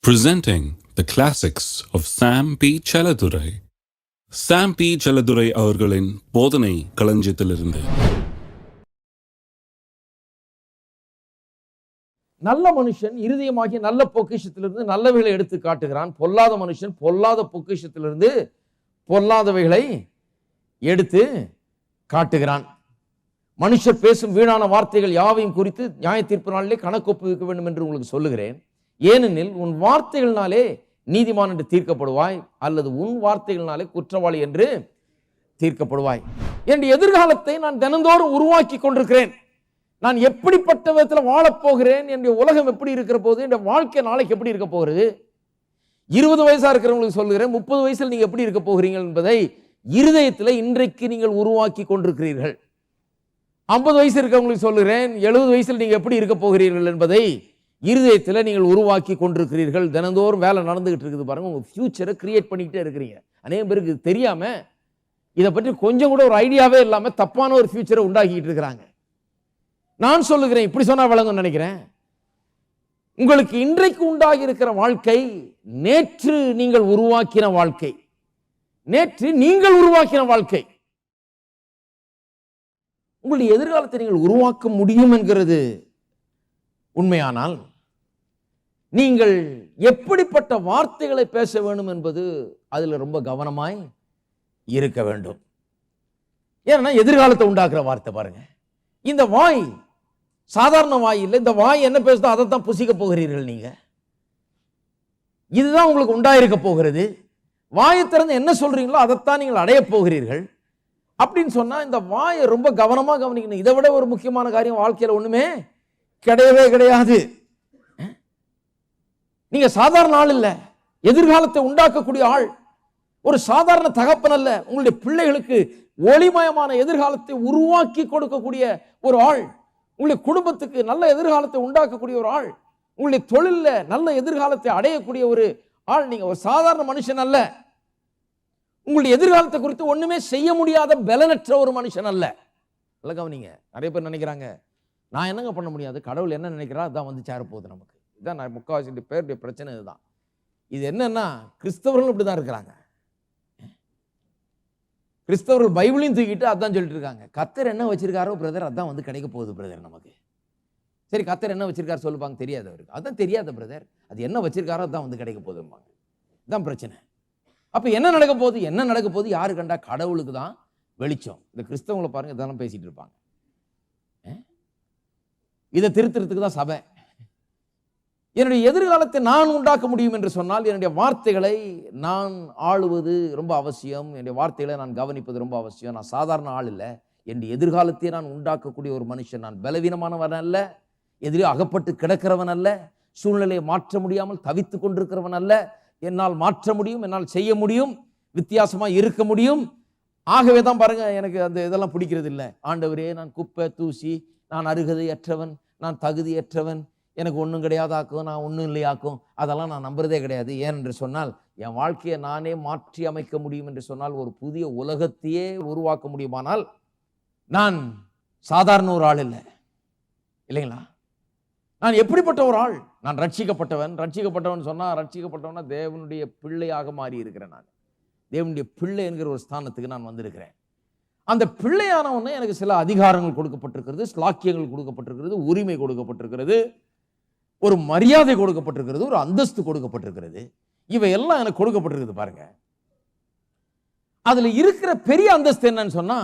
Presenting the classics of Sam P. Chaladurai. Sam P. Chaladurai அவர்களின் போதனை களஞ்சியத்திலிருந்து. நல்ல மனுஷன் இருதயமாகிய நல்ல பொக்கிஷத்திலிருந்து நல்லவைகளை எடுத்து காட்டுகிறான். பொல்லாத மனுஷன் பொல்லாத பொக்கிஷத்திலிருந்து பொல்லாதவைகளை எடுத்து காட்டுகிறான். மனுஷர் பேசும் வீணான வார்த்தைகள் யாவையும் குறித்து நியாய தீர்ப்பு நாளிலே கணக்கு ஒப்புவிக்க வேண்டும் என்று உங்களுக்கு சொல்லுகிறேன். ஏனெனில் உன் வார்த்தைகள்னாலே நீதிமான் என்று தீர்க்கப்படுவாய், அல்லது உன் வார்த்தைகள்னாலே குற்றவாளி என்று தீர்க்கப்படுவாய். என் எதிர்காலத்தை நான் தினந்தோறும் உருவாக்கி கொண்டிருக்கிறேன். நான் எப்படிப்பட்ட விதத்தில் வாழப்போகிறேன், என்னுடைய உலகம் எப்படி இருக்கிற போது, என்னுடைய வாழ்க்கை நாளைக்கு எப்படி இருக்க போகிறது. 20 வயசா இருக்கிறவங்களுக்கு சொல்லுகிறேன், 30 வயசில் நீங்க எப்படி இருக்க போகிறீர்கள் என்பதை இருதயத்தில் இன்றைக்கு நீங்கள் உருவாக்கி கொண்டிருக்கிறீர்கள். 50 வயசு இருக்கிறவங்களுக்கு சொல்லுகிறேன், 70 வயசில் நீங்க எப்படி இருக்க போகிறீர்கள் என்பதை இருதயத்தில் நீங்கள் உருவாக்கி கொண்டிருக்கிறீர்கள். தினந்தோறும் வேலை நடந்துகிட்டு இருக்குது பாருங்க. உங்க ஃபியூச்சரை கிரியேட் பண்ணிக்கிட்டே இருக்கிறீங்க. அநேக பேருக்கு தெரியாம இதை பற்றி கொஞ்சம் கூட ஒரு ஐடியாவே இல்லாம தப்பான ஒரு ஃபியூச்சரை உண்டாக்கிட்டு இருக்கிறாங்க. நான் சொல்லுகிறேன், இப்படி சொன்னா வழங்கும் நினைக்கிறேன். உங்களுக்கு இன்றைக்கு உண்டாகி இருக்கிற வாழ்க்கை நேற்று நீங்கள் உருவாக்கின வாழ்க்கை, நேற்று நீங்கள் உருவாக்கின வாழ்க்கை. உங்களுடைய எதிர்காலத்தை நீங்கள் உருவாக்க முடியும் என்கிறது உண்மையானால் நீங்கள் எப்படிப்பட்ட வார்த்தைகளை பேச வேண்டும் என்பது அதில் ரொம்ப கவனமாய் இருக்க வேண்டும். ஏன்னா எதிர்காலத்தை உண்டாக்குற வார்த்தை பாருங்க. இந்த வாய் சாதாரண வாய் இல்லை. இந்த வாய் என்ன பேசுதோ அதை தான் புசிக்க போகிறீர்கள். நீங்க இதுதான் உங்களுக்கு உண்டாயிருக்க போகிறது. வாயை திறந்து என்ன சொல்றீங்களோ அதைத்தான் நீங்கள் அடைய போகிறீர்கள். அப்படின்னு சொன்னா இந்த வாயை ரொம்ப கவனமா கவனிக்கணும். இதை விட ஒரு முக்கியமான காரியம் வாழ்க்கையில் ஒண்ணுமே கிடையவே கிடையாது. நீங்க சாதாரண ஆள் இல்ல, எதிர்காலத்தை உண்டாக்கக்கூடிய ஆள். ஒரு சாதாரண தகப்பன் அல்ல, உங்களுடைய பிள்ளைகளுக்கு ஒளிமயமான எதிர்காலத்தை உருவாக்கி கொடுக்கக்கூடிய ஒரு ஆள். உங்களுடைய குடும்பத்துக்கு நல்ல எதிர்காலத்தை உண்டாக்கக்கூடிய ஒரு ஆள். உங்களுடைய தொழில நல்ல எதிர்காலத்தை அடையக்கூடிய ஒரு ஆள். நீங்க ஒரு சாதாரண மனுஷன் அல்ல. உங்களுடைய எதிர்காலத்தை குறித்து ஒண்ணுமே செய்ய முடியாத பலனற்ற ஒரு மனுஷன் அல்ல. நல்ல கவனிங்க. நிறைய பேர் நினைக்கிறாங்க, நான் என்னங்க பண்ண முடியாது, கடவுள் என்ன நினைக்கிறா அதான் வந்து சேரப்போகுது நமக்கு. இதுதான் முக்கால்வாசி பேருடைய பிரச்சனை. இதுதான். இது என்னன்னா கிறிஸ்தவர்கள் இப்படிதான் இருக்கிறாங்க. கிறிஸ்தவர்கள் பைபிளையும் தூக்கிட்டு அதான் சொல்லிட்டு இருக்காங்க. கர்த்தர் என்ன வச்சிருக்காரோ பிரதர் அதான் வந்து கிடைக்க போகுது பிரதர் நமக்கு. சரி, கர்த்தர் என்ன வச்சிருக்காரு சொல்லுப்பாங்க, தெரியாது அவருக்கு. அதான் தெரியாத பிரதர், அது என்ன வச்சிருக்காரோ அதான் வந்து கிடைக்க போகுதும்பாங்க. இதுதான் பிரச்சனை. அப்ப என்ன நடக்க போகுது, என்ன நடக்க போகுது யாரு கண்டா, கடவுளுக்கு தான் வெளிச்சம். இந்த கிறிஸ்தவங்களை பாருங்க இதெல்லாம் பேசிட்டு இருப்பாங்க. இதை திருத்துறதுக்கு தான் சபை. என்னுடைய எதிர்காலத்தை நான் உண்டாக்க முடியும் என்று சொன்னால் என்னுடைய வார்த்தைகளை நான் ஆளுவது ரொம்ப அவசியம். என்னுடைய வார்த்தைகளை நான் கவனிப்பது ரொம்ப அவசியம். நான் சாதாரண ஆள் இல்லை. என்னுடைய எதிர்காலத்தை நான் உண்டாக்கக்கூடிய ஒரு மனுஷன். நான் பலவீனமானவன் அல்ல, எதிரே அகப்பட்டு கிடக்கிறவன் அல்ல, சூழ்நிலையை மாற்ற முடியாமல் தவித்து கொண்டிருக்கிறவன் அல்ல. என்னால் மாற்ற முடியும், என்னால் செய்ய முடியும், வித்தியாசமா இருக்க முடியும். ஆகவே தான் பாருங்க, எனக்கு அந்த இதெல்லாம் பிடிக்கிறது இல்லை. ஆண்டவரே, நான் குப்பை தூசி, நான் அருகதையற்றவன், நான் தகுதியற்றவன், எனக்கு ஒன்றும் கிடையாதாக்கும், நான் ஒன்றும் இல்லையாக்கும், அதெல்லாம் நான் நம்புறதே கிடையாது. ஏனென்று சொன்னால் என் வாழ்க்கையை நானே மாற்றி அமைக்க முடியும் என்று சொன்னால், ஒரு புதிய உலகத்தையே உருவாக்க முடியுமானால் நான் சாதாரண ஒரு ஆள் இல்லை, இல்லைங்களா? நான் எப்படிப்பட்ட ஒரு ஆள்? நான் ரட்சிக்கப்பட்டவன். ரட்சிக்கப்பட்டவன் சொன்னா, ரட்சிக்கப்பட்டவனா தேவனுடைய பிள்ளையாக மாறி இருக்கிறேன். நான் தேவனுடைய பிள்ளை என்கிற ஒரு ஸ்தானத்துக்கு நான் வந்திருக்கிறேன். அந்த பிள்ளையானவனே எனக்கு சில அதிகாரங்கள் கொடுக்கப்பட்டிருக்கிறது, ஸ்லாக்கியங்கள் கொடுக்கப்பட்டிருக்கிறது, உரிமை கொடுக்கப்பட்டிருக்கிறது, ஒரு மரியாதை கொடுக்கப்பட்டிருக்கிறது, ஒரு அந்தஸ்து கொடுக்கப்பட்டிருக்கிறது. இவை எல்லாம் எனக்கு கொடுக்கப்பட்டிருக்குது பாருங்க. அதுல இருக்கிற பெரிய அந்தஸ்து என்னன்னு சொன்னா,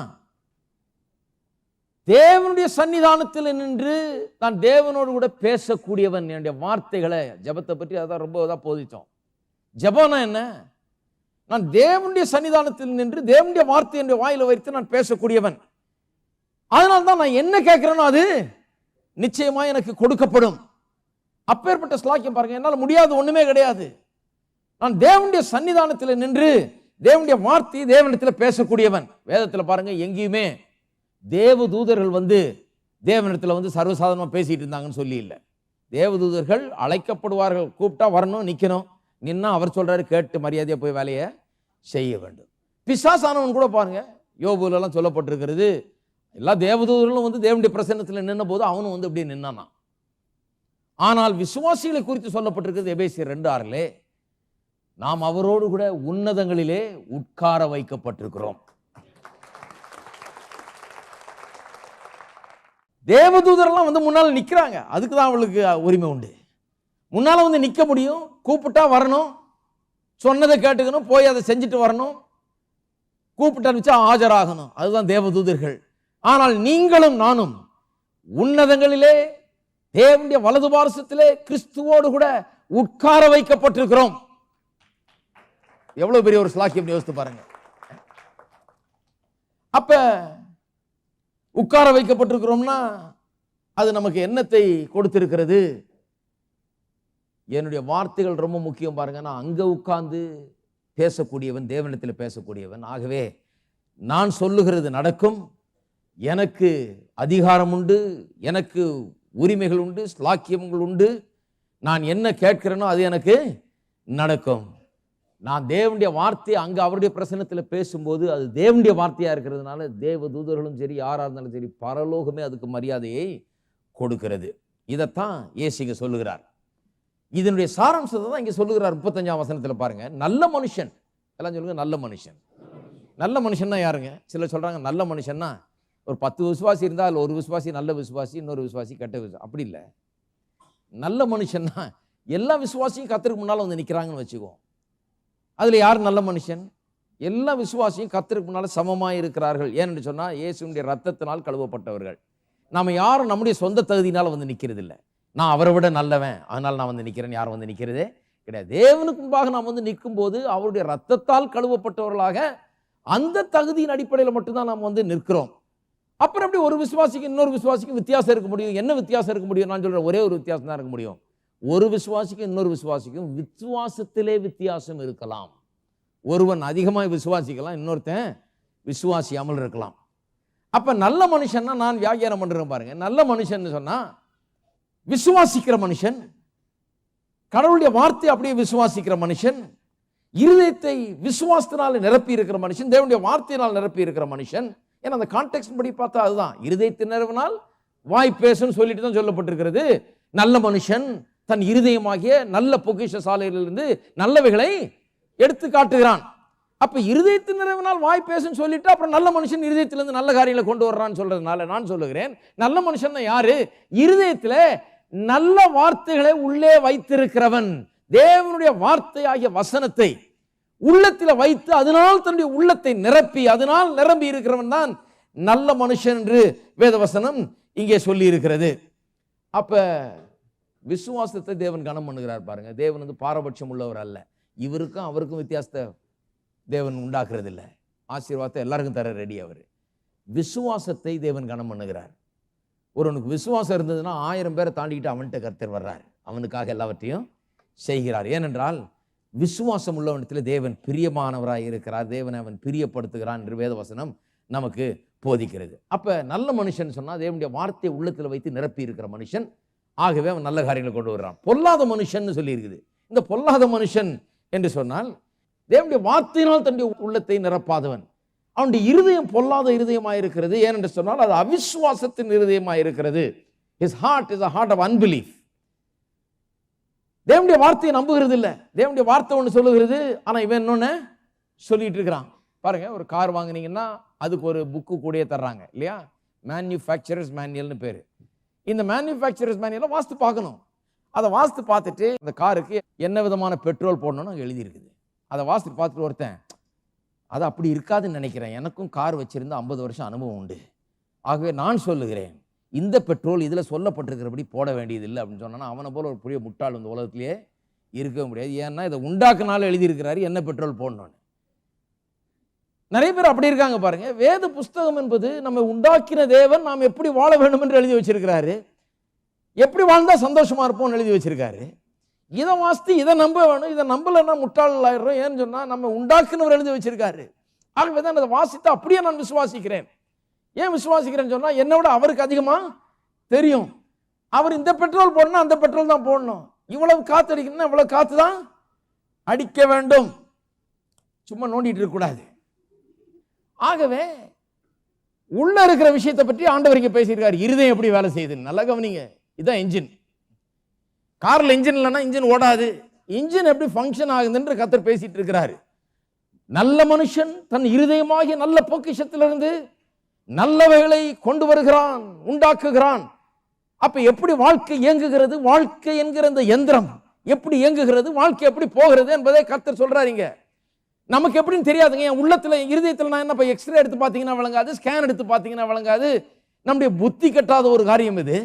தேவனுடைய சன்னிதானத்தில் நின்று நான் தேவனோடு கூட பேசக்கூடியவன். என்னுடைய வார்த்தைகளை, ஜபத்தை பற்றி அதான் ரொம்ப போதித்தோம். ஜபம்னா என்ன? நான் தேவனுடைய சன்னிதானத்தில் நின்று தேவனுடைய வார்த்தை என்ற வாயில வைத்து நான் பேசக்கூடியவன். அதனால்தான் நான் என்ன கேட்கிறேனோ அது நிச்சயமா எனக்கு கொடுக்கப்படும். அப்பேற்பட்ட ஸ்லாக்கியம் பாருங்க. என்னால் முடியாது ஒண்ணுமே கிடையாது. நான் தேவனுடைய சன்னிதானத்தில் நின்று தேவனுடைய வார்த்தை தேவனிடத்தில் பேசக்கூடியவன். வேதத்தில் பாருங்க, எங்கேயுமே தேவதூதர்கள் வந்து தேவனிடத்தில் வந்து சர்வசாதாரணமா பேசிட்டு இருந்தாங்கன்னு சொல்லி இல்லை. தேவதூதர்கள் அழைக்கப்படுவார்கள், கூப்பிட்டா வரணும், நிக்கணும். நின்னா அவர் சொல்றாரு, கேட்டு மரியாதையா போய் வேலையை செய்ய வேண்டும். பிசாசானவன் கூட பாருங்க, யோபுல எல்லாம் சொல்லப்பட்டிருக்கிறது, எல்லா தேவதூதர்களும் வந்து தேவனுடைய பிரசன்னத்தில் நின்ன போது அவனும் வந்து அப்படியே நின்னானா. ஆனால் விசுவாசிகளை குறித்து சொல்லப்பட்டிருக்கிறது எபேசியர் 2:6 நாம் அவரோடு கூட உன்னதங்களிலே உட்கார வைக்கப்பட்டிருக்கிறோம். தேவதூதரெல்லாம் வந்து முன்னால நிக்கிறாங்க, அதுக்கு தான் அவளுக்கு உரிமை உண்டு. முன்னால வந்து நிக்க முடியும், கூப்பிட்டா வரணும், சொன்னதை கேட்டுக்கணும், போய் அதை செஞ்சுட்டு வரணும், கூப்பிட்டு அனுப்பிச்சா ஆஜராகணும், அதுதான் தேவதூதர்கள். ஆனால் நீங்களும் நானும் உன்னதங்களிலே தேவனுடைய வலது பாரசத்திலே கிறிஸ்துவோடு கூட உட்கார வைக்கப்பட்டிருக்கிறோம். எவ்வளவு பெரிய ஒரு ஸ்லாக்கியம் யோசித்து பாருங்க. அப்ப உட்கார வைக்கப்பட்டிருக்கிறோம்னா அது நமக்கு என்னத்தை கொடுத்திருக்கிறது? என்னுடைய வார்த்தைகள் ரொம்ப முக்கியம் பாருங்க. நான் அங்க உட்கார்ந்து பேசக்கூடியவன், தேவனிடத்தில் பேசக்கூடியவன். ஆகவே நான் சொல்லுகிறது நடக்கும், எனக்கு அதிகாரம் உண்டு, எனக்கு உரிமைகள் உண்டு, ஸ்லாக்கியங்கள் உண்டு. நான் என்ன கேட்கிறேனோ அது எனக்கு நடக்கும். நான் தேவனுடைய வார்த்தை அங்க அவருடைய பிரசன்னத்தில் பேசும்போது அது தேவனுடைய வார்த்தையா இருக்கிறதுனால தேவ தூதர்களும் சரி, யாரா இருந்தாலும் சரி, பரலோகமே அதுக்கு மரியாதையை கொடுக்கிறது. இதைத்தான் இயேசு சொல்லுகிறார். இதனுடைய சாராம்சத்தை தான் இங்க சொல்லுகிறார். 35ஆம் வசனத்தில் பாருங்க. நல்ல மனுஷன், எல்லாம் சொல்லுங்க நல்ல மனுஷன். நல்ல மனுஷன்னா யாருங்க? சிலர் சொல்றாங்க நல்ல மனுஷன்னா ஒரு 10 விசுவாசி இருந்தால் அதில் ஒரு விசுவாசி நல்ல விசுவாசி, இன்னொரு விசுவாசி கெட்ட விசுவாசி. அப்படி இல்லை. நல்ல மனுஷன்னா எல்லா விசுவாசியும் கர்த்தருக்கு முன்னால் வந்து நிற்கிறாங்கன்னு வச்சுக்குவோம். அதில் யார் நல்ல மனுஷன்? எல்லா விசுவாசியும் கர்த்தருக்கு முன்னால் சமமாக இருக்கிறார்கள். ஏன்னு சொன்னால் இயேசுவினுடைய ரத்தத்தினால் கழுவப்பட்டவர்கள். நாம் யாரும் நம்முடைய சொந்த தகுதியினால் வந்து நிற்கிறது இல்லை. நான் அவரை விட நல்லவன் அதனால் நான் வந்து நிற்கிறேன், யாரும் வந்து நிற்கிறதே கிடையாது. தேவனுக்கு முன்பாக நாம் வந்து நிற்கும் போது அவருடைய ரத்தத்தால் கழுவப்பட்டவர்களாக அந்த தகுதியின் அடிப்படையில் மட்டும்தான் நாம் வந்து நிற்கிறோம். அப்புறம் எப்படி ஒரு விசுவாசிக்கு இன்னொரு விசுவாசிக்கு வித்தியாசம் இருக்க முடியும்? என்ன வித்தியாசம் இருக்க முடியும்? நான் சொல்றேன், ஒரே ஒரு வித்தியாசம் தான் இருக்க முடியும். ஒரு விசுவாசிக்கும் இன்னொரு விசுவாசிக்கும் விசுவாசத்திலே வித்தியாசம் இருக்கலாம். ஒருவன் அதிகமாக விசுவாசிக்கலாம், இன்னொருத்தன் விசுவாசியாமல் இருக்கலாம். அப்ப நல்ல மனுஷன்னா நான் வியாக்கியானம் பண்றேன் பாருங்க. நல்ல மனுஷன் சொன்னா விசுவாசிக்கிற மனுஷன், கடவுளுடைய வார்த்தை அப்படியே விசுவாசிக்கிற மனுஷன், இருதயத்தை விசுவாசத்தினால் நிரப்பி இருக்கிற மனுஷன், தேவனுடைய வார்த்தையினால் நிரப்பி இருக்கிற மனுஷன். ஏன்னா அந்த கான்டெக்ஸ்ட் படி பார்த்தா அதுதான் இருதயத்தை நிரப்பினால் வாய் பேசுன்னு சொல்லிட்டு தான் சொல்லப்பட்டிருக்கிறது. நல்ல மனுஷன் தன் இருதயமாகிய நல்ல பொக்கிஷ சாலையிலிருந்து நல்லவைகளை எடுத்து காட்டுகிறான். அப்ப இருதயத்தை நிரப்பினால் வாய் பேசுன்னு சொல்லிட்டு அப்புறம் நல்ல மனுஷன் இருதயத்திலிருந்து நல்ல காரியங்களை கொண்டு வர்றான்னு சொல்றதுனால நான் சொல்லுகிறேன், நல்ல மனுஷன் யாரு? இருதயத்துல நல்ல வார்த்தைகளை உள்ளே வைத்திருக்கிறவன், தேவனுடைய வார்த்தை ஆகிய வசனத்தை உள்ளத்தில் வைத்து அதனால் தன்னுடைய உள்ளத்தை நிரப்பி அதனால் நிரம்பி இருக்கிறவன் தான் நல்ல மனுஷன் என்று வேதவசனம் இங்கே சொல்லி இருக்கிறது. அப்ப விசுவாசத்தை தேவன் கனம் பண்ணுகிறார் பாருங்க. தேவன் வந்து பாரபட்சம் உள்ளவர் அல்ல. இவருக்கும் அவருக்கும் வித்தியாசத்தை தேவன் உண்டாக்குறது இல்லை. ஆசீர்வாதத்தை எல்லாருக்கும் தர ரெடி. அவர் விசுவாசத்தை தேவன் கனம் பண்ணுகிறார். ஒருவனுக்கு விசுவாசம் இருந்ததுன்னா 1000 பேரை தாண்டிக்கிட்டு அவன்கிட்ட கர்த்தர் வர்றார், அவனுக்காக எல்லாவற்றையும் செய்கிறார். ஏனென்றால் விசுவாசம் உள்ளவனத்தில் தேவன் பிரியமானவராய் இருக்கிறார், தேவனை அவன் பிரியப்படுத்துகிறான் என்று வேதவசனம் நமக்கு போதிக்கிறது. அப்ப நல்ல மனுஷன் சொன்னா தேவனுடைய வார்த்தையை உள்ளத்தில் வைத்து நிரப்பி இருக்கிற மனுஷன். ஆகவே அவன் நல்ல காரியங்களை கொண்டு வருகிறான். பொல்லாத மனுஷன் சொல்லி இருக்குது. இந்த பொல்லாத மனுஷன் என்று சொன்னால் தேவனுடைய வார்த்தையினால் தன்னுடைய உள்ளத்தை நிரப்பாதவன், அவனுடைய இருதயம் பொல்லாத இருதயமாயிருக்கிறது. ஏனென்று சொன்னால் அது அவிசுவாசத்தின் இருதயமாயிருக்கிறது. His heart is a heart of unbelief. தேவனுடைய வார்த்தையை நம்புகிறது இல்லை. தேவனுடைய வார்த்தை ஒன்று சொல்லுகிறது, ஆனா இவன் இன்னொன்னு சொல்லிட்டு இருக்கிறான். பாருங்க, ஒரு கார் வாங்கினீங்கன்னா அதுக்கு ஒரு புக்கு கூடயே தர்றாங்க இல்லையா? மேனுஃபேக்சரர்ஸ் மேனுவல்னு பேரு. இந்த மேனுஃபேக்சரர்ஸ் மேனுவலை வாசித்து பார்க்கணும். அதை வாசித்து பார்த்துட்டு இந்த காருக்கு என்ன விதமான பெட்ரோல் போடணும்னு அங்கே எழுதியிருக்குது. அதை வாசித்து பார்த்துட்டு ஒருத்தன் அது அப்படி இருக்காதுன்னு நினைக்கிறேன், எனக்கும் கார் வச்சிருந்த 50 வருஷம் அனுபவம் உண்டு, ஆகவே நான் சொல்லுகிறேன் இந்த பெட்ரோல் இதில் சொல்லப்பட்டிருக்கிறபடி போட வேண்டியதில்லை அப்படின்னு சொன்னா அவனை போல ஒரு பெரிய முட்டாள் இந்த உலகத்திலேயே இருக்க முடியாது. ஏன்னா இதை உண்டாக்குனால எழுதியிருக்கிறாரு என்ன பெட்ரோல் போடணும்னு. நிறைய பேர் அப்படி இருக்காங்க பாருங்க. வேத புஸ்தகம் என்பது நம்ம உண்டாக்கின தேவன் நாம் எப்படி வாழ வேண்டும் என்று எழுதி வச்சிருக்கிறாரு, எப்படி வாழ்ந்தா சந்தோஷமா இருப்போம்னு எழுதி வச்சிருக்காரு. இதை வாசித்து இதை நம்ப வேணும், இதை நம்பலைன்னா முட்டாள் ஆயிடுறோம். ஏன்னு சொன்னா நம்ம உண்டாக்குனவர் எழுதி வச்சிருக்காரு. ஆகவே தான் அதை வாசித்து அப்படியே நான் விசுவாசிக்கிறேன். ஏன் விசுவாசிக்கிறேன்னு சொன்னா என்னை விட அவருக்கு அதிகமா தெரியும். அவர் இந்த பெட்ரோல் போடணும் அந்த பெட்ரோல் தான் போடணும், இவ்வளவு காத்து அடிக்கணும்னா இவ்வளவு காத்து தான் அடிக்க வேண்டும், சும்மா நோண்டிட்டு இருக்க கூடாது. ஆகவே உள்ள இருக்கிற விஷயத்தை பற்றி ஆண்டவர் இங்க பேசியிருக்காரு. இருதயம் எப்படி வேலை செய்யுது நல்லா கவனிங்க. இதுதான் என்ஜின். கார்ல இன்ஜின் இல்லைன்னா இன்ஜின் ஓடாது. இன்ஜின் எப்படி ஃபங்க்ஷன் ஆகுதுன்னு கர்த்தர் பேசிட்டு இருக்கிறாரு. நல்ல மனுஷன் தன் இருதயமாகிய நல்ல பொக்கிஷத்திலிருந்து நல்லவைகளை கொண்டு வருகிறான், உண்டாக்குகிறான். அப்ப எப்படி வாழ்க்கை இயங்குகிறது, வாழ்க்கை என்கிற இந்த எந்திரம் எப்படி இயங்குகிறது, வாழ்க்கை எப்படி போகிறது என்பதை கர்த்தர் சொல்றாருங்க. நமக்கு எப்படின்னு தெரியாதுங்க. என் உள்ளத்துல இருதயத்தில் நான் என்ன எக்ஸ்ரே எடுத்து பார்த்தீங்கன்னா விளங்காது, ஸ்கேன் எடுத்து பார்த்தீங்கன்னா விளங்காது. நம்முடைய புத்தி கட்டாத ஒரு காரியம் இது.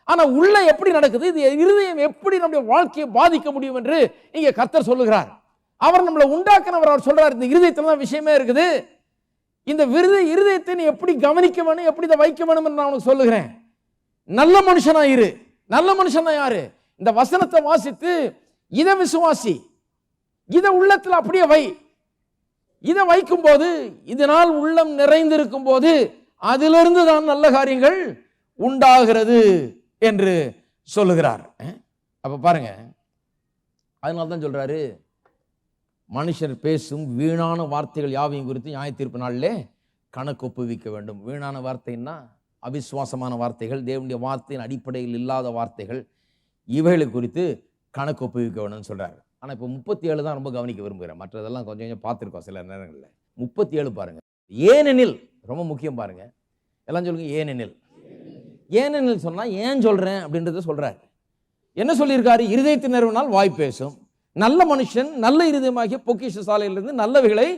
ஆனா உள்ள எப்படி நடக்குது, இது இருதயம் எப்படி நம்முடைய வாழ்க்கையை பாதிக்க முடியும் என்று இங்க கர்த்தர் சொல்லுகிறார். அவர் நம்மளை உண்டாக்குனவர். அவர் சொல்றார், இந்த இருதயத்துல தான் விஷயமே இருக்குது. இந்த இருதயத்தை நீ எப்படி கவனிக்க வேணும், எப்படி இதை வைக்க வேணும் என்று நான் உனக்கு சொல்லுகிறேன். நல்ல மனுஷனா இரு. நல்ல மனுஷனா யாரு? இந்த வசனத்தை வாசித்து இதை விசுவாசி, இதை உள்ளத்தில் அப்படியே வை. இதை வைக்கும் போது, இதனால் உள்ளம் நிறைந்திருக்கும் போது அதிலிருந்து தான் நல்ல காரியங்கள் உண்டாகிறது என்று சொல்லுகிறார். அப்ப பாருங்க, அதனால தான் சொல்றாரு, மனுஷர் பேசும் வீணான வார்த்தைகள் யாவையும் குறித்து நியாய தீர்ப்பு நாளிலே கணக்கு ஒப்புவிக்க வேண்டும். வீணான வார்த்தைன்னா அவிசுவாசமான வார்த்தைகள், தேவனுடைய வார்த்தையின் அடிப்படையில் இல்லாத வார்த்தைகள், இவைகளை குறித்து கணக்கு ஒப்புவிக்க வேணும்னு சொல்றாரு. ஆனால் இப்போ 37 தான் ரொம்ப கவனிக்க விரும்புகிறேன். மற்றதெல்லாம் கொஞ்சம் கொஞ்சம் பார்த்துருக்கோம் சில நேரங்களில். 37 பாருங்க. ஏனெனில் ரொம்ப முக்கியம் பாருங்க. எல்லாம் சொல்லுங்க ஏனெனில். ஏனெனில் சொன்னா ஏன் சொல்றேன் அப்படின்றத சொல்றாரு. என்ன சொல்லியிருக்காரு? இருதயத்தின் நிறுவனால் வாய் பேசும். நல்ல மனுஷன் நல்ல இருதயமாகிய பொக்கிஷ சாலையிலிருந்து நல்லவைகளை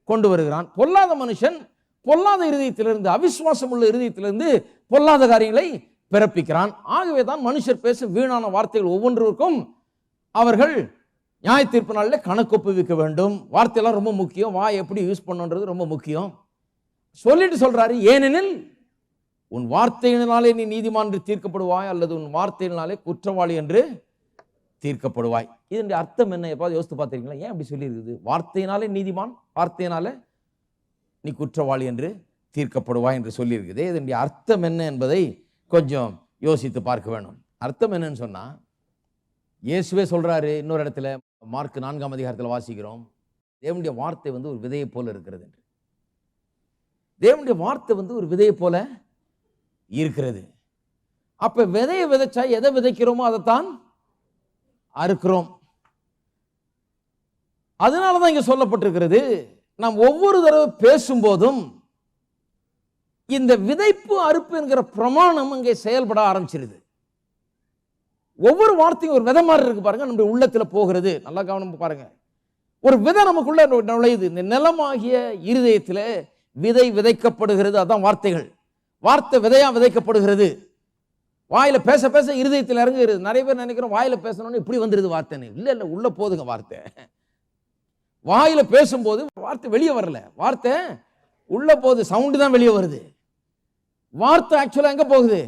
கொண்டு வருகிறான். பொல்லாத மனுஷன் பொல்லாத இருதயத்திலிருந்து, அவிசுவாசம் உள்ள இருதயத்திலிருந்து பொல்லாத காரியங்களை பிறப்பிக்கிறான். ஆகவே தான் மனுஷர் பேசும் வீணான வார்த்தைகள் ஒவ்வொன்றுக்கும் அவர்கள் நியாய தீர்ப்பு நாளில் கணக்கு ஒப்புவிக்க வேண்டும். வார்த்தையெல்லாம் ரொம்ப முக்கியம். வாய் எப்படி யூஸ் பண்ணுன்றது ரொம்ப முக்கியம். சொல்லிட்டு சொல்றாரு, ஏனெனில் உன் வார்த்தையினாலே நீ நீதிமான் என்று தீர்க்கப்படுவாய், அல்லது உன் வார்த்தையினாலே குற்றவாளி என்று தீர்க்கப்படுவாய். இதனுடைய அர்த்தம் என்ன? எப்பாவது யோசித்து பார்த்துருக்கீங்களா? ஏன் அப்படி சொல்லியிருக்குது? வார்த்தையினாலே நீதிமான், வார்த்தையினாலே நீ குற்றவாளி என்று தீர்க்கப்படுவாய் என்று சொல்லியிருக்குது. இதனுடைய அர்த்தம் என்ன என்பதை கொஞ்சம் யோசித்து பார்க்க வேணும். அர்த்தம் என்னன்னு சொன்னா, இயேசுவே சொல்றாரு இன்னொரு இடத்துல, மார்க் 4ஆம் அதிகாரத்தில் வாசிக்கிறோம், தேவனுடைய வார்த்தை ஒரு விதையை போல இருக்கிறது என்று. தேவனுடைய வார்த்தை ஒரு விதையை போல இருக்கிறது. அப்ப விதையை விதைச்சா எதை விதைக்கிறோமோ அதைத்தான் அறுக்கிறோம். அதனாலதான் இங்க சொல்லப்பட்டிருக்கிறது, நாம் ஒவ்வொரு தடவை பேசும்போதும் இந்த விதைப்பு அறுப்பு என்கிற பிரமாணம் அங்கே செயல்பட ஆரம்பிச்சிருது. ஒவ்வொரு வார்த்தையும் ஒரு விதை மாதிரி இருக்கு பாருங்க, நம்முடைய உள்ளத்துல போகிறது. நல்லா கவனம் பாருங்க. ஒரு விதை நமக்குள்ள நுழையுது. இந்த நிலமாகிய இருதயத்துல விதை விதைக்கப்படுகிறது. அதான் வார்த்தைகள். வார்த்தை விதையா விதைக்கப்படுகிறது. வாயில பேச பேச இருதயத்தில் இறங்குகிறது. நிறைய பேர் நினைக்கிறோம் வாயில பேசணும்னு இப்படி வந்துருது வார்த்தைன்னு. இல்ல இல்ல, உள்ள போதுங்க வார்த்தை. வாயில பேசும்போது வார்த்தை வெளியே வரல, வார்த்தை உள்ள போகுது. சவுண்டு தான் வெளியே வருது. வார்த்தை ஆக்சுவலா எங்க போகுது?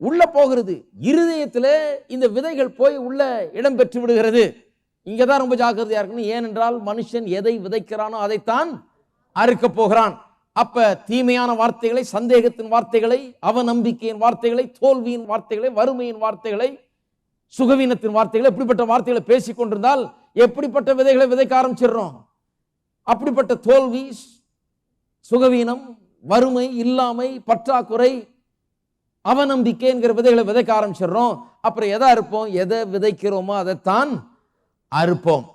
உள்ள போகிறது. இருதயத்துல இந்த விதைகள் போய் உள்ள இடம் பெற்று விடுகிறது. இங்கதான் ரொம்ப ஜாக்கிரதையா இருக்கணும். ஏனென்றால் மனுஷன் எதை விதைக்கிறானோ அதைத்தான் அறுக்க போகிறான். அப்ப தீமையான வார்த்தைகளை, சந்தேகத்தின் வார்த்தைகளை, அவநம்பிக்கையின் வார்த்தைகளை, தோல்வியின் வார்த்தைகளை, வறுமையின் வார்த்தைகளை, சுகவீனத்தின் வார்த்தைகளை, எப்படிப்பட்ட வார்த்தைகளை பேசிக் கொண்டிருந்தால் எப்படிப்பட்ட விதைகளை விதைக்க ஆரம்பிச்சிடுறோம். அப்படிப்பட்ட தோல்வி, சுகவீனம், வறுமை, இல்லாமை, பற்றாக்குறை, அவநம்பிக்கை என்கிற விதைகளை விதைக்க ஆரம்பிச்சிடுறோம். அப்புறம் எதை அறுப்போம்? எதை விதைக்கிறோமோ அதைத்தான் அறுப்போம்.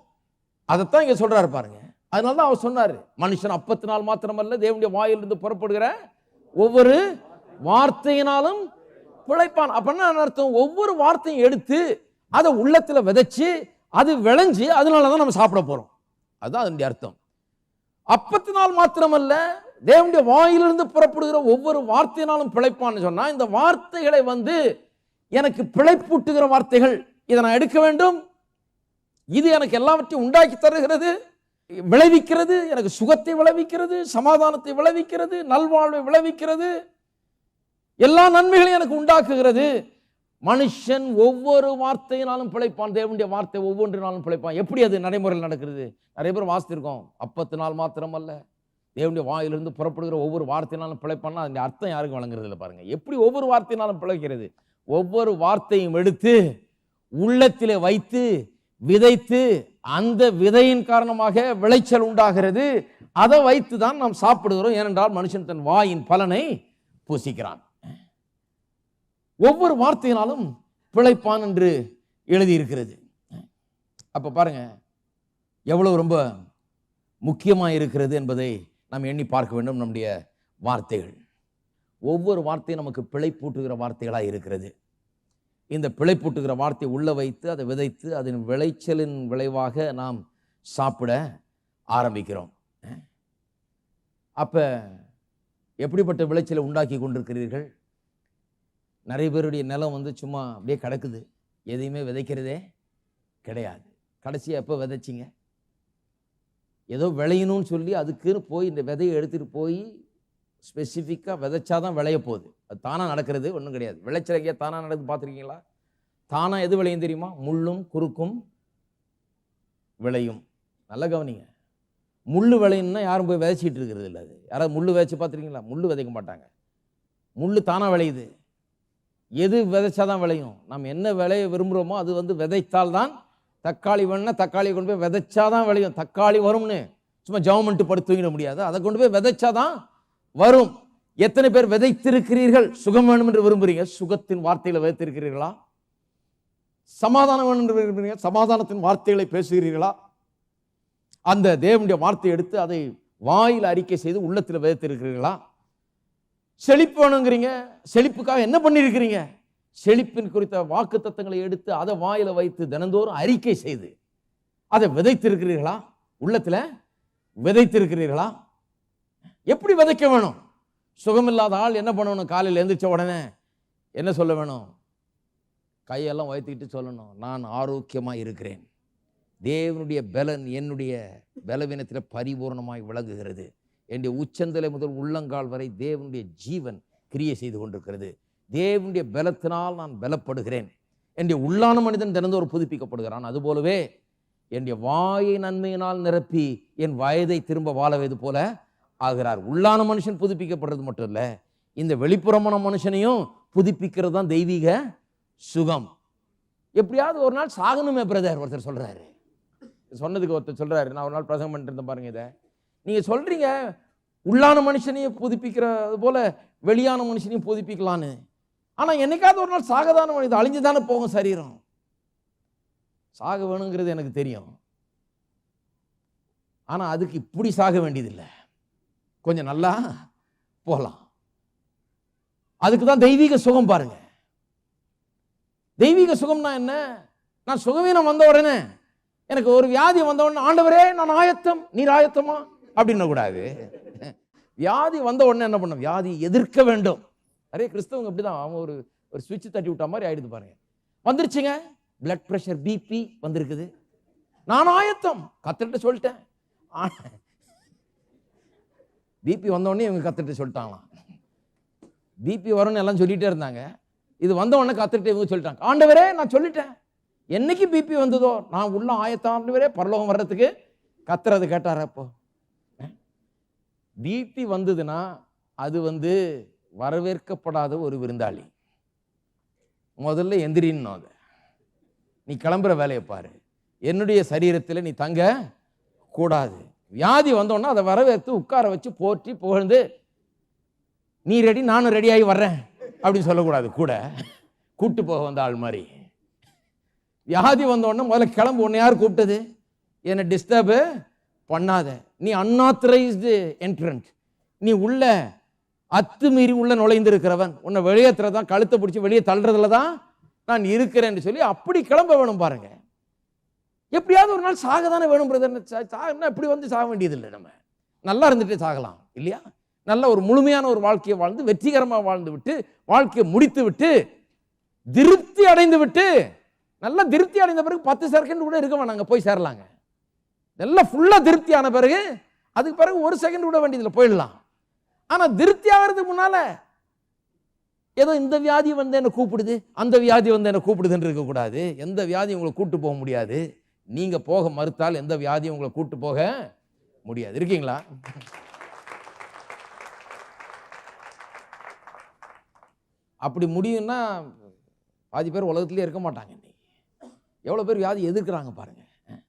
அதைத்தான் இங்க சொல்றாரு பாருங்க. அதனாலதான் அவர் சொன்னாரு, மனுஷன் அப்பத்தினால் மாத்திரமல்ல தேவனுடைய வாயிலிருந்து புறப்படுகிற ஒவ்வொரு வார்த்தையினாலும் பிழைப்பான். அப்படின்னா அர்த்தம், ஒவ்வொரு வார்த்தையும் எடுத்து அதை உள்ளத்துல விதைச்சு அது விளைஞ்சு அதனாலதான் நம்ம சாப்பிட போறோம். அதுதான் அதனுடைய அர்த்தம். அப்பத்தினால் மாத்திரமல்ல தேவனுடைய வாயிலிருந்து புறப்படுகிற ஒவ்வொரு வார்த்தையினாலும் பிழைப்பான்னு சொன்னா, இந்த வார்த்தைகளை எனக்கு பிழைப்பூட்டுகிற வார்த்தைகள், இதை நான் எடுக்க வேண்டும், இது எனக்கு எல்லாவற்றையும் உண்டாக்கி தருகிறது, விளைவிக்கிறது, எனக்கு சுகத்தை விளைவிக்கிறது, சமாதானத்தை விளைவிக்கிறது, நல்வாழ்வை விளைவிக்கிறது, எல்லா நன்மைகளையும் எனக்கு உண்டாக்குகிறது. மனுஷன் ஒவ்வொரு வார்த்தையினாலும் பிழைப்பான். தேவனுடைய வார்த்தை ஒவ்வொன்றினாலும் பிழைப்பான். எப்படி அது நடைமுறையில் நடக்கிறது? நிறைய பேர் வாசித்திருக்கோம். அப்பத்தினால் மாத்திரம் அல்ல தேவனுடைய வாயிலிருந்து புறப்படுகிற ஒவ்வொரு வார்த்தையினாலும் பிழைப்பான்னா அதனுடைய அர்த்தம் யாருக்கும் வழங்குறது இல்லை. பாருங்க எப்படி ஒவ்வொரு வார்த்தையினாலும் பிழைக்கிறது. ஒவ்வொரு வார்த்தையும் எடுத்து உள்ளத்திலே வைத்து விதைத்து அந்த விதையின் காரணமாக விளைச்சல் உண்டாகிறது. அதை வைத்து தான் நாம் சாப்பிடுகிறோம். ஏனென்றால் மனுஷன் தன் வாயின் பலனை பூசிக்கிறான். ஒவ்வொரு வார்த்தையினாலும் பிழைப்பான் என்று எழுதியிருக்கிறது. அப்போ பாருங்க எவ்வளவு ரொம்ப முக்கியமாக இருக்கிறது என்பதை நாம் எண்ணி பார்க்க வேண்டும். நம்முடைய வார்த்தைகள், ஒவ்வொரு வார்த்தையும் நமக்கு பிழைப்பூட்டுகிற வார்த்தைகளாக இருக்கிறது. இந்த பிழைப்பூட்டுகிற வார்த்தையை உள்ள வைத்து அதை விதைத்து அதன் விளைச்சலின் விளைவாக நாம் சாப்பிட ஆரம்பிக்கிறோம். அப்போ எப்படிப்பட்ட விளைச்சலை உண்டாக்கி கொண்டிருக்கிறீர்கள்? நிறைய பேருடைய நிலம் சும்மா அப்படியே கிடக்குது, எதையுமே விதைக்கிறதே கிடையாது. கடைசியாக எப்போ விதைச்சிங்க? ஏதோ விளையணும்னு சொல்லி அதுக்குன்னு போய் இந்த விதையை எடுத்துகிட்டு போய் ஸ்பெசிஃபிக்காக விதைச்சாதான் விளைய போகுது. அது தானாக நடக்கிறது ஒன்றும் கிடையாது. விளைச்சல் எங்கேயா தானாக நடக்குது பார்த்துருக்கீங்களா? தானாக எது விளையும் தெரியுமா? முள்ளும் குறுக்கும் விளையும். நல்லா கவனிங்க. முள் விளையும்னா யாரும் போய் விதைச்சிட்டு இருக்கிறது இல்லை. அது யாராவது முள் விதைச்சி பார்த்துருக்கீங்களா? முள் விதைக்க மாட்டாங்க. முள் தானாக விளையுது. எது விதைச்சாதான் விளையும்? நம்ம என்ன விளைய விரும்புகிறோமோ அது விதைத்தால் தான். தக்காளி வேணும்னா தக்காளியை கொண்டு போய் விதைச்சாதான் விளையும். தக்காளி வரும்னு சும்மா ஜவமெண்ட் படுத்து தூங்கிட முடியாது. அதை கொண்டு போய் விதைச்சாதான் வரும். எத்தனை பேர் விதைத்திருக்கிறீர்கள்? சுகம் வேணும் என்று விரும்புறீங்க, சுகத்தின் வார்த்தைகளை விதைத்திருக்கிறீர்களா? சமாதானம் வேணும் என்று விரும்புறீங்க, சமாதானத்தின் வார்த்தைகளை பேசுகிறீர்களா? அந்த தேவனுடைய வார்த்தையை எடுத்து அதை வாயில் அறிக்கை செய்து உள்ளத்தில் விதைத்திருக்கிறீர்களா? செழிப்பு வேணுங்கிறீங்க, செழிப்புக்காக என்ன பண்ணியிருக்கிறீங்க? செழிப்பின் குறித்த வாக்கு தத்தங்களை எடுத்து அதை வாயில வைத்து தினந்தோறும் அறிக்கை செய்து அதை விதைத்திருக்கிறீர்களா? உள்ளத்தில் விதைத்திருக்கிறீர்களா? எப்படி விதைக்க வேணும்? சுகமில்லாத ஆள் என்ன பண்ணணும்? காலையில் எழுந்திரிச்ச உடனே என்ன சொல்ல வேணும்? கையெல்லாம் வைத்துக்கிட்டு சொல்லணும், நான் ஆரோக்கியமாக இருக்கிறேன், தேவனுடைய பலன் என்னுடைய பலவீனத்தில் பரிபூர்ணமாய் விளங்குகிறது, என்னுடைய உச்சந்தலை முதல் உள்ளங்கால் வரை தேவனுடைய ஜீவன் கிரியை செய்து கொண்டிருக்கிறது, தேவனுடைய பலத்தினால் நான் பலப்படுகிறேன், என்னுடைய உள்ளான மனிதன் தினந்தோறும் புதுப்பிக்கப்படுகிறான். அதுபோலவே என்னுடைய வாயை நன்மையினால் நிரப்பி என் வயதை திரும்ப வாழவது போல ஆகிறார். உள்ளான மனுஷன் புதுப்பிக்கப்படுறது மட்டும் இல்லை, இந்த வெளிப்புறமான மனுஷனையும் புதுப்பிக்கிறது தான் தெய்வீக சுகம். எப்படியாவது ஒரு நாள் சாகணுமே பிரதர் ஒருத்தர் சொல்றாரு. சொன்னதுக்கு ஒருத்தர் சொல்றாரு, நான் ஒரு நாள் பிரசங்கம் பண்ணிட்டு இருந்தேன் பாருங்க, இதை நீங்க சொல்றீங்க உள்ளான மனுஷனையும் புதுப்பிக்கிறது போல வெளியான மனுஷனையும் புதுப்பிக்கலான்னு. ஆனா என்னைக்காவது ஒரு நாள் சாகதான இது அழிஞ்சுதானே போகும் சரீரம். சாக வேணுங்கிறது எனக்கு தெரியும். ஆனா அதுக்கு இப்படி சாக வேண்டியதில்லை, கொஞ்சம் நல்லா போகலாம். அதுக்கு தான் தெய்வீக சுகம். பாருங்க, தெய்வீக சுகம்னா என்ன? நான் சுகவீனம் வந்த உடனே, எனக்கு ஒரு வியாதி வந்த உடனே, ஆண்டவரே நான் ஆயத்தம், நீர் ஆயத்தமா அப்படின்னு கூடாது. வியாதி வந்த உடனே என்ன பண்ணும்? வியாதி எதிர்க்க வேண்டும். நிறைய கிறிஸ்தவங்க அப்படிதான், அவங்க ஒரு சுவிட்ச் தட்டி விட்ட மாதிரி ஆயிடுது பாருங்க. வந்துருச்சுங்க, பிளட் பிரஷர், பிபி வந்திருக்குது, நான் ஆயத்தம், கத்துட்டு சொல்லிட்டேன். பிபி வந்த உடனே இவங்க கத்துட்டு சொல்லிட்டாங்களாம். பிபி வரும்னு எல்லாம் சொல்லிட்டே இருந்தாங்க, இது வந்த உடனே கத்துட்டு இவங்க சொல்லிட்டாங்க, ஆண்டவரே நான் சொல்லிட்டேன், என்னைக்கு பிபி வந்ததோ நான் உள்ள ஆயத்தம், ஆண்டவரே பரலோகம் வர்றதுக்கு கத்துறது கேட்டார். அப்போ பிபி வந்ததுன்னா அது வரவேற்கப்படாத ஒரு விருந்தாளி. முதல்ல எந்திரின்னு, அதை நீ கிளம்புற வேலையை பாரு, என்னுடைய சரீரத்தில் நீ தங்க கூடாது. வியாதி வந்தோன்னா அதை வரவேற்று உட்கார வச்சு போற்றி புகழ்ந்து, நீ ரெடி நானும் ரெடியாகி வர்றேன் அப்படின்னு சொல்லக்கூடாது. கூட கூட்டு போக வந்த ஆள் மாதிரி. வியாதி வந்தோடனே முதல்ல கிளம்பு, உன்னை யார் கூப்பிட்டது? என்னை டிஸ்டர்பு பண்ணாத, நீ அன்ஆத்தரைஸ்டு என்ட்ரன்ட், நீ உள்ள அத்துமீறி உள்ள நுழைந்திருக்கிறவன், உன்னை வெளியேற்றுறதான், கழுத்தை பிடிச்சி வெளியே தள்ளுறதுல தான் நான் இருக்கிறேன்னு சொல்லி அப்படி கிளம்ப வேணும். பாருங்க, எப்படியாவது ஒரு நாள் சாக தானே வேணும் பிரதர். சாகனா இப்படி சாக வேண்டியதில்லை, நம்ம நல்லா இருந்துட்டு சாகலாம் இல்லையா? நல்ல ஒரு முழுமையான ஒரு வாழ்க்கையை வாழ்ந்து வெற்றிகரமாக வாழ்ந்து விட்டு வாழ்க்கையை முடித்து விட்டு திருப்தி அடைந்து விட்டு, நல்லா திருப்தி அடைந்த பிறகு 10 செகண்ட் கூட இருக்க வேணாங்க, போய் சேரலாங்க. நல்லா ஃபுல்லா திருப்தி ஆன பிறகு அதுக்கு பிறகு 1 செகண்ட் கூட வேண்டியதில்லை, போயிடலாம். ஆனா திருப்தி ஆகிறதுக்கு முன்னால ஏதோ இந்த வியாதி என்ன கூப்பிடுது, அந்த வியாதி என்ன கூப்பிடுதுன்னு இருக்கக்கூடாது. எந்த வியாதி உங்களை கூட்டு போக முடியாது. நீங்க போக மறுத்தால் எந்த வியாதியும் உங்களை கூட்டு போக முடியாது. இருக்கீங்களா? அப்படி முடியும்னா பாதி பேர் உலகத்திலே இருக்க மாட்டாங்க. எவ்வளோ பேர் வியாதி எதிர்க்கிறாங்க பாருங்க.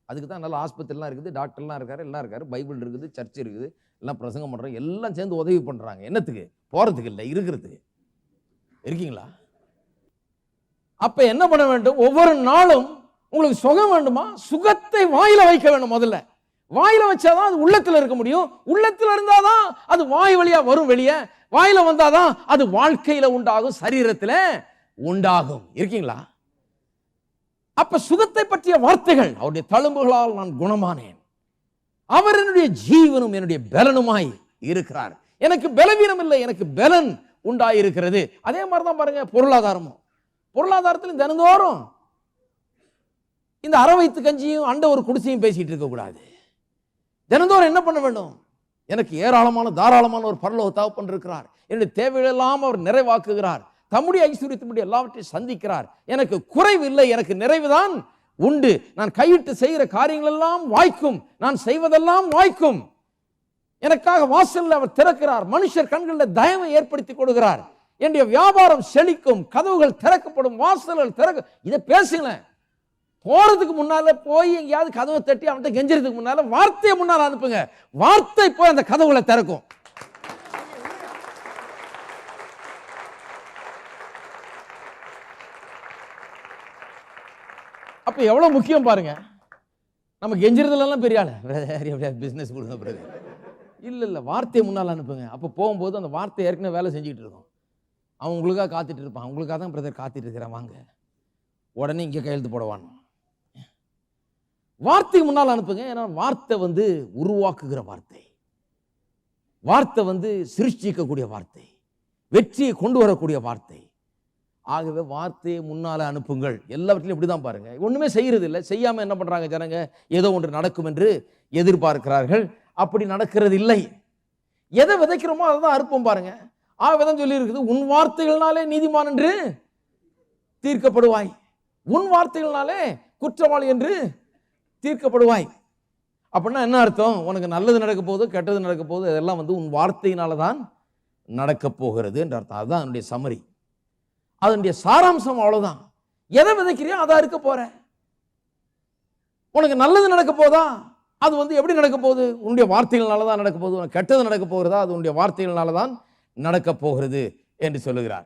அதுக்கு தான் நல்ல ஆஸ்பத்திரிலாம் இருக்குது, டாக்டர்லாம் இருக்காரு, எல்லாம் இருக்காரு, பைபிள் இருக்குது, சர்ச் இருக்குது, எல்லாம் பிரசங்கம் பண்ணுறாங்க, எல்லாம் சேர்ந்து உதவி பண்ணுறாங்க. என்னத்துக்கு? போகிறதுக்கு இல்லை, இருக்கிறதுக்கு. இருக்கீங்களா? அப்ப என்ன பண்ண வேண்டும்? ஒவ்வொரு நாளும் உங்களுக்கு சுகம் வேண்டுமா? சுகத்தை வாயில வைக்க வேண்டும். முதல்ல வாயில வச்சாதான் அது உள்ளத்துல இருக்க முடியும். உள்ளத்துல இருந்தாதான் அது வாய் வழியா வரும் வெளியே. வாயில வந்தாதான் அது வாழ்க்கையில உண்டாகும், சரீரத்துல உண்டாகும். இருக்கீங்களா? அப்ப சுகத்தை பற்றிய வார்த்தைகள், அவருடைய தழும்புகளால் நான் குணமானேன், அவர் என்னுடைய ஜீவனும் என்னுடைய பலனுமாய் இருக்கிறார், எனக்கு பலவீனம் இல்லை, எனக்கு பலன் உண்டாயிருக்கிறது. அதே மாதிரிதான் பாருங்க பொருளாதாரமும். பொருளாதாரத்தில் தினந்தோறும் இந்த அரை வயிற்று கஞ்சியும் அண்ட ஒரு குடிசையும் பேசிட்டு இருக்க கூடாது. தினந்தோறும் என்ன பண்ண வேண்டும்? எனக்கு ஏராளமான தாராளமான ஒரு பரலோக தகப்பன் இருக்கிறார், என்னுடைய தேவைகள் எல்லாம் அவர் நிறைவாக்குகிறார், தம்முடைய ஐஸ்வரியத்தின்படி எல்லாவற்றையும் சந்திக்கிறார், எனக்கு குறைவு இல்லை, எனக்கு நிறைவுதான் உண்டு, நான் கையிட்டு செய்கிற காரியங்கள் எல்லாம் வாய்க்கும், நான் செய்வதெல்லாம் வாய்க்கும், எனக்காக வாசல்ல அவர் திறக்கிறார், மனுஷர் கண்களில் தயவை ஏற்படுத்தி கொடுக்கிறார், என்னுடைய வியாபாரம் செழிக்கும், கதவுகள் திறக்கப்படும், வாசல்கள் திறக்க. இதை பேசுங்களேன். போறதுக்கு முன்னால போய் எங்கேயாவது கதவை தட்டி அவன்கிட்ட கெஞ்சறதுக்கு முன்னால வார்த்தையை முன்னால அனுப்புங்க. வார்த்தை போய் அந்த கதவுகளை திறக்கும். அப்ப எவ்வளவு முக்கியம் பாருங்க. நம்ம கெஞ்சறதுலாம் பெரிய ஆளு பிசினஸ் கொடுங்க இல்ல, வார்த்தையை முன்னால் அனுப்புங்க. அப்ப போகும்போது அந்த வார்த்தை ஏற்கனவே வேலை செஞ்சுட்டு இருக்கும். அவன் உங்களுக்காக காத்துட்டு இருப்பான். உங்களுக்காக தான் பிரதர் காத்துட்டு இருக்கிறான், வாங்க, உடனே இங்க கையெழுத்து போடவான். வார்த்தை முன்னால் அனுப்புங்க. ஏன்னா வார்த்தை உருவாக்குகிற வார்த்தை, வார்த்தை சிருஷ்டிக்கக்கூடிய வார்த்தை, வெற்றியை கொண்டு வரக்கூடிய வார்த்தை. ஆகவே வார்த்தையை முன்னால அனுப்புங்கள். எல்லாவற்றிலும் இப்படிதான் பாருங்க. ஒண்ணுமே செய்யறது இல்லை. செய்யாம என்ன பண்றாங்க ஜனங்க? ஏதோ ஒன்று நடக்கும் என்று எதிர்பார்க்கிறார்கள். அப்படி நடக்கிறது இல்லை. எதை விதைக்கிறோமோ அதை தான் அறுப்போம் பாருங்க. ஆகவேதான் சொல்லி இருக்குது, உன் வார்த்தைகள்னாலே நீதிமான் என்று தீர்க்கப்படுவாய், உன் வார்த்தைகள்னாலே குற்றவாளி என்று தீர்க்கப்படுவாய். அப்படின்னா என்ன அர்த்தம்? உனக்கு நல்லது நடக்க போகுது, கெட்டது நடக்க போகுது, இதெல்லாம் உன் வார்த்தையினால தான் நடக்க போகிறது என்ற அர்த்தம். அதுதான் அதனுடைய சமரி, அதனுடைய சாராம்சம். அவ்வளவுதான். எதை விதைக்கிறியோ அதை அறுக்க போற. உனக்கு நல்லது நடக்க போதா, அது எப்படி நடக்க போகுது? உன்னுடைய வார்த்தைகள்னால தான் நடக்க போகுது. உனக்கு கெட்டது நடக்க போகிறதா, அது உன்னுடைய வார்த்தைகள்னால தான் நடக்க போகிறது என்று சொல்லுகிறார்.